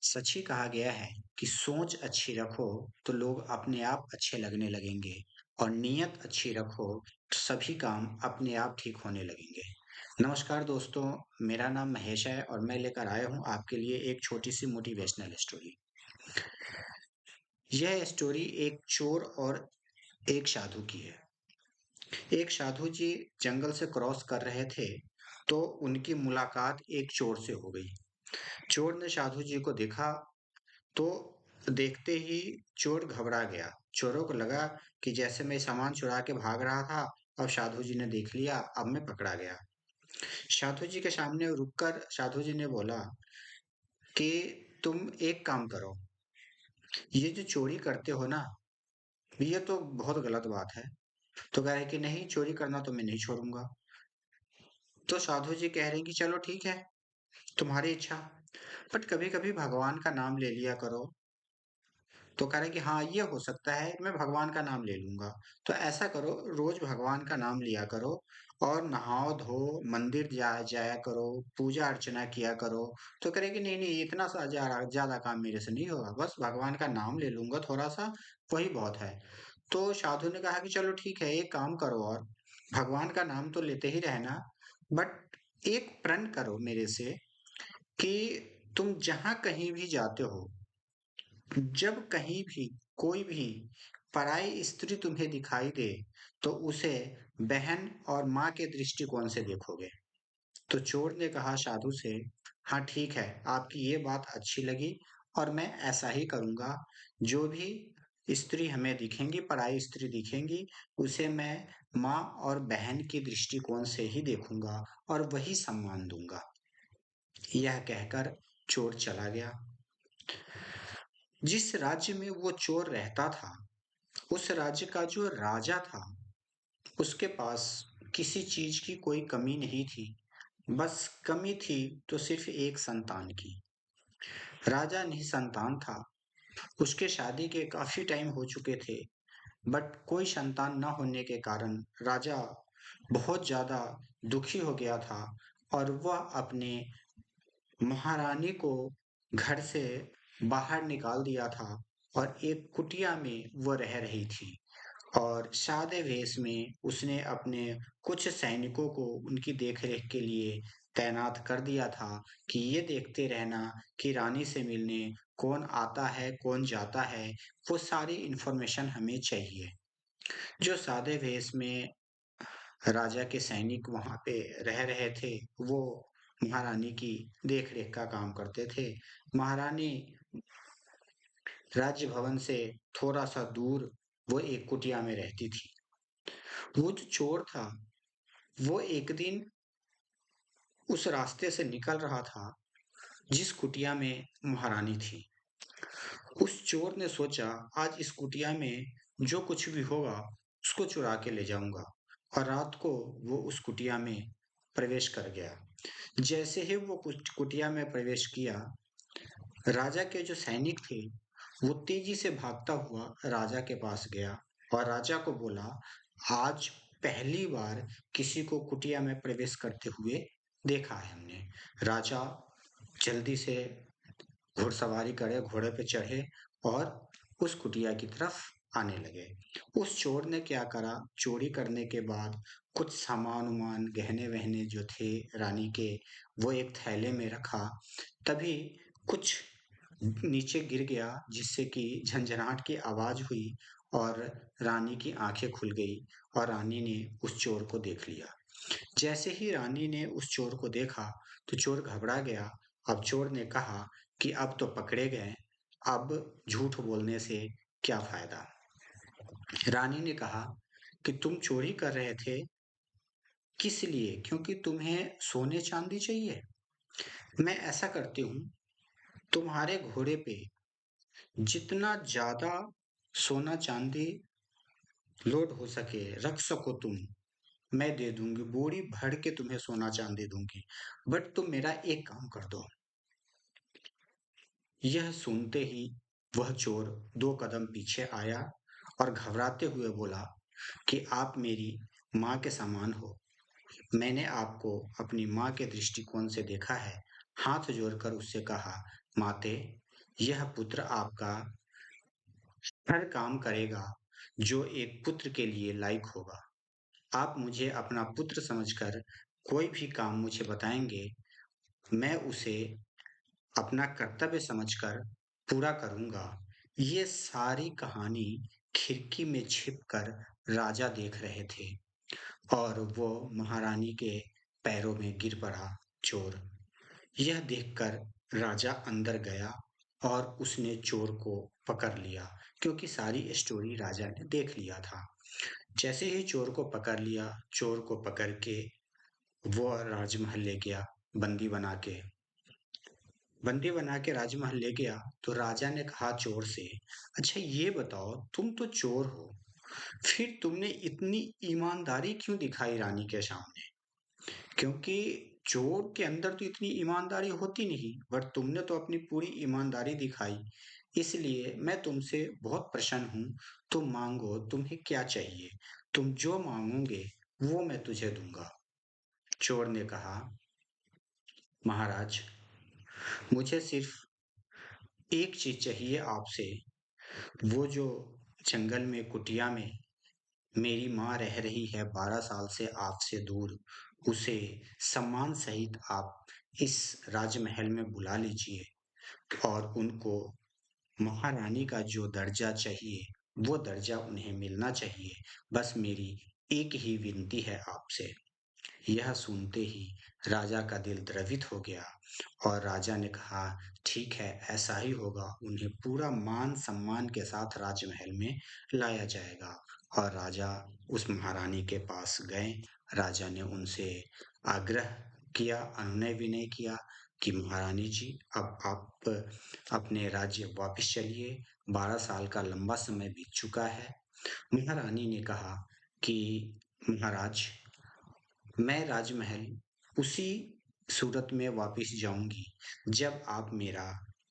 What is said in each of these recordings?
सच ही कहा गया है कि सोच अच्छी रखो तो लोग अपने आप अच्छे लगने लगेंगे और नीयत अच्छी रखो तो सभी काम अपने आप ठीक होने लगेंगे। नमस्कार दोस्तों, मेरा नाम महेश है और मैं लेकर आया हूँ आपके लिए एक छोटी सी मोटिवेशनल स्टोरी। यह स्टोरी एक चोर और एक साधु की है। एक साधु जी जंगल से क्रॉस कर रहे थे तो उनकी मुलाकात एक चोर से हो गई। चोर ने साधु जी को देखा तो देखते ही चोर घबरा गया। चोरों को लगा कि जैसे मैं सामान चुरा के भाग रहा था, अब साधु जी ने देख लिया, अब मैं पकड़ा गया। साधु जी के सामने रुककर साधु जी ने बोला कि तुम एक काम करो, ये जो चोरी करते हो ना, ये तो बहुत गलत बात है। तो कह रहे कि नहीं, चोरी करना तो मैं नहीं छोड़ूंगा। तो साधु जी कह रहे हैं कि चलो ठीक है, तुम्हारी इच्छा, बट कभी कभी भगवान का नाम ले लिया करो। तो कह रहे कि हाँ, ये हो सकता है, मैं भगवान का नाम ले लूँगा। तो ऐसा करो, रोज़ भगवान का नाम लिया करो और नहाओ-धो, मंदिर जाया करो, पूजा-अर्चना किया करो। तो कह रहे कि नहीं-नहीं, इतना सा ज़्यादा काम मेरे से नहीं होगा, बस भगवान का नाम ले लूँगा थोड़ा-सा, वही बहुत है। तो साधु ने कहा कि चलो ठीक है, एक काम करो और भगवान का नाम तो लेते ही रहना, बट एक प्रण करो मेरे से कि तुम जहाँ कहीं भी जाते हो, जब कहीं भी कोई भी पराई स्त्री तुम्हें दिखाई दे तो उसे बहन और माँ के दृष्टिकोण से देखोगे। तो चोर ने कहा साधु से, हाँ ठीक है, आपकी ये बात अच्छी लगी और मैं ऐसा ही करूँगा। जो भी स्त्री हमें दिखेंगी, पराई स्त्री दिखेंगी, उसे मैं माँ और बहन के दृष्टिकोण से ही देखूँगा और वही सम्मान दूँगा। यह कहकर चोर चला गया। जिस राज्य में वो चोर रहता था, उस राज्य का जो राजा था, उसके पास किसी चीज की कोई कमी नहीं थी। बस कमी थी तो सिर्फ एक संतान की। राजा निसंतान था। उसके शादी के काफी टाइम हो चुके थे, बट कोई संतान न होने के कारण राजा बहुत ज्यादा दुखी हो गया था और वह अपने महारानी को घर से बाहर निकाल दिया था और एक कुटिया में वो रह रही थी। और सादे वेश में उसने अपने कुछ सैनिकों को उनकी देखरेख के लिए तैनात कर दिया था कि ये देखते रहना कि रानी से मिलने कौन आता है, कौन जाता है, वो सारी इन्फॉर्मेशन हमें चाहिए। जो सादे वेश में राजा के सैनिक वहाँ पे रह रहे थे, वो महारानी की देख-रेख का काम करते थे। महारानी राज्य भवन से थोड़ा-सा दूर वो एक कुटिया में रहती थी। वो जो चोर था, वो एक दिन उस रास्ते से निकल रहा था जिस कुटिया में महारानी थी। उस चोर ने सोचा, आज इस कुटिया में जो कुछ भी होगा उसको चुरा के ले जाऊंगा, और रात को वो उस कुटिया में प्रवेश कर गया। जैसे ही वो कुछ कुटिया में प्रवेश किया, राजा के जो सैनिक थे वो तेजी से भागता हुआ राजा के पास गया और राजा को बोला, आज पहली बार किसी को कुटिया में प्रवेश करते हुए देखा है हमने। राजा जल्दी से घुड़सवारी करे, घोड़े पे चढ़े और उस कुटिया की तरफ आने लगे। उस चोर ने क्या करा, चोरी करने के बाद कुछ सामान-वामान, गहने-वहने जो थे रानी के, वो एक थैले में रखा। तभी कुछ नीचे गिर गया जिससे कि झनझनाहट की आवाज हुई और रानी की आंखें खुल गई और रानी ने उस चोर को देख लिया। जैसे ही रानी ने उस चोर को देखा तो चोर घबरा गया। अब चोर ने कहा कि अब तो पकड़े गए, अब झूठ बोलने से क्या फायदा। रानी ने कहा कि तुम चोरी कर रहे थे, किस लिए? क्योंकि तुम्हें सोने चांदी चाहिए। मैं ऐसा करती हूँ, तुम्हारे घोड़े पे जितना ज्यादा सोना चांदी लोड हो सके, रख सको तुम, मैं दे दूंगी, बोरी भर के तुम्हें सोना चांदी दूंगी, बट तुम मेरा एक काम कर दो। यह सुनते ही वह चोर 2 कदम पीछे आया और घबराते हुए बोला कि आप मेरी माँ के समान हो। मैंने आपको अपनी माँ के दृष्टिकोण से देखा है। हाथ जोड़कर उससे कहा, माते, यह पुत्र आपका हर काम करेगा जो एक पुत्र के लिए लायक होगा। आप मुझे अपना पुत्र समझकर कोई भी काम मुझे बताएँगे, मैं उसे अपना कर्तव्य समझकर पूरा करूँगा। ये सारी कहानी खिड़की में छिपकर राजा देख रहे थे और वो महारानी के पैरों में गिर पड़ा चोर। यह देखकर राजा अंदर गया और उसने चोर को पकड़ लिया, क्योंकि सारी स्टोरी राजा ने देख लिया था। जैसे ही चोर को पकड़ लिया, चोर को पकड़ के वो राजमहल ले गया बंदी बना के। बंदी बना के राजमहल ले गया तो राजा ने कहा चोर से, अच्छा ये बताओ, तुम तो चोर हो, फिर तुमने इतनी ईमानदारी क्यों दिखाई रानी के सामने? क्योंकि चोर के अंदर तो इतनी ईमानदारी होती नहीं, बट तुमने तो अपनी पूरी ईमानदारी दिखाई। इसलिए मैं तुमसे बहुत प्रसन्न हूँ। तुम मांगो, तुम्हें क्या चाहिए? तुम जो मांगोगे वो मैं तुझे दूंगा। चोर ने कहा, महाराज, मुझे सिर्फ एक चीज चाहिए आपसे। वो जो जंगल में कुटिया में मेरी माँ रह रही है 12 साल से आपसे दूर, उसे सम्मान सहित आप इस राजमहल में बुला लीजिए और उनको महारानी का जो दर्जा चाहिए वो दर्जा उन्हें मिलना चाहिए। बस मेरी एक ही विनती है आपसे। यह सुनते ही राजा का दिल द्रवित हो गया और राजा ने कहा, ठीक है, ऐसा ही होगा। उन्हें पूरा मान सम्मान के साथ राजमहल में लाया जाएगा। और राजा उस महारानी के पास गए। राजा ने उनसे आग्रह किया, अनुनय विनय किया कि महारानी जी, अब आप अपने राज्य वापस चलिए। 12 साल का लंबा समय बीत चुका है। महारानी ने कहा कि महाराज, मैं राजमहल उसी सूरत में वापस जाऊंगी जब आप मेरा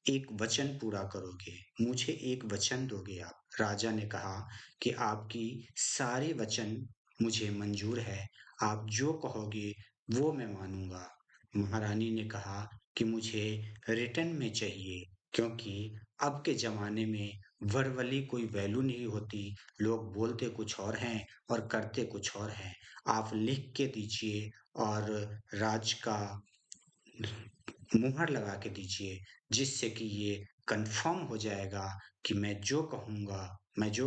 एक वचन पूरा करोगे। मुझे एक वचन दोगे आप? राजा ने कहा कि आपकी सारे वचन मुझे मंजूर है। आप जो कहोगे वो मैं मानूंगा। महारानी ने कहा कि मुझे रिटर्न में चाहिए, क्योंकि अब के जमाने में वर्बली कोई वैल्यू नहीं होती। लोग बोलते कुछ और हैं और करते कुछ और हैं। आप लिख के दीजिए और राज का मुहर लगा के दीजिए, जिससे कि ये कंफर्म हो जाएगा कि मैं जो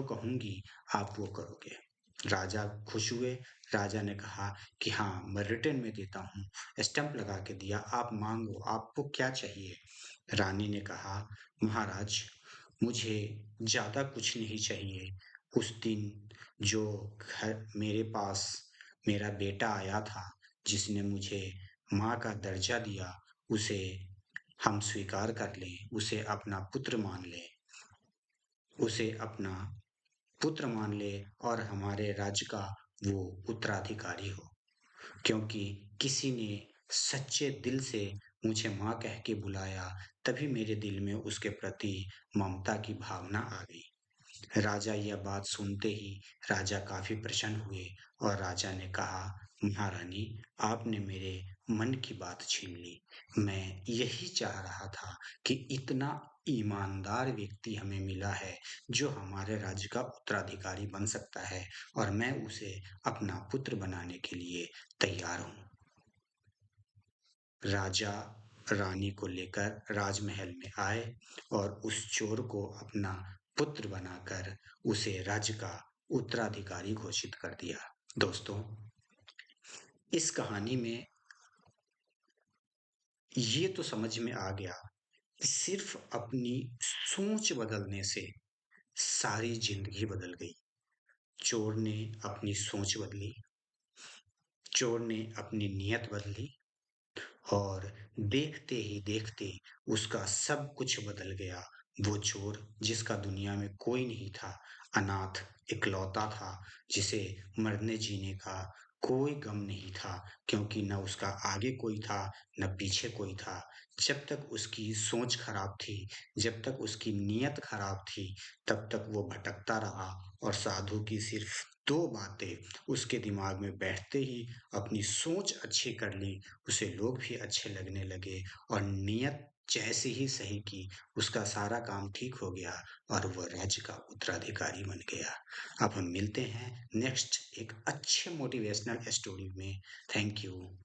कहूंगी आप वो करोगे। राजा खुश हुए। राजा ने कहा कि हाँ, मैं रिटर्न में देता हूँ। स्टंप लगा के दिया, आप मांगो, आपको क्या चाहिए? रानी ने कहा, महाराज, मुझे ज्यादा कुछ नहीं चाहिए। उस दिन जो घर मेरे पास मेरा बेटा आया था, जिसने मुझे माँ का दर्जा दिया, उसे हम स्वीकार कर लें, उसे अपना पुत्र मान लें, उसे अपना पुत्र मान ले और हमारे राज्य का वो उत्तराधिकारी हो। क्योंकि किसी ने सच्चे दिल से मुझे माँ कह के बुलाया, तभी मेरे दिल में उसके प्रति ममता की भावना आ गई। राजा यह बात सुनते ही राजा काफी प्रसन्न हुए और राजा ने कहा, महारानी, आपने मेरे मन की बात छीन ली। मैं यही चाह रहा था कि इतना ईमानदार व्यक्ति हमें मिला है जो हमारे राज्य का उत्तराधिकारी बन सकता है, और मैं उसे अपना पुत्र बनाने के लिए तैयार हूँ। राजा रानी को लेकर राजमहल में आए और उस चोर को अपना पुत्र बनाकर उसे राज्य का उत्तराधिकारी घोषित कर दिया। दोस्तों, इस कहानी में ये तो समझ में आ गया कि सिर्फ अपनी सोच बदलने से सारी जिंदगी बदल गई। चोर ने अपनी सोच बदली, चोर ने अपनी नीयत बदली और देखते ही देखते उसका सब कुछ बदल गया। वो चोर, जिसका दुनिया में कोई नहीं था, अनाथ इकलौता था, जिसे मरने जीने का कोई गम नहीं था, क्योंकि न उसका आगे कोई था न पीछे कोई था। जब तक उसकी सोच खराब थी, जब तक उसकी नीयत खराब थी, तब तक वो भटकता रहा और साधु की सिर्फ दो बातें उसके दिमाग में बैठते ही अपनी सोच अच्छी कर ली, उसे लोग भी अच्छे लगने लगे और नियत जैसे ही सही की, उसका सारा काम ठीक हो गया और वह राज्य का उत्तराधिकारी बन गया। अब हम मिलते हैं नेक्स्ट एक अच्छे मोटिवेशनल स्टोरी में। Thank you.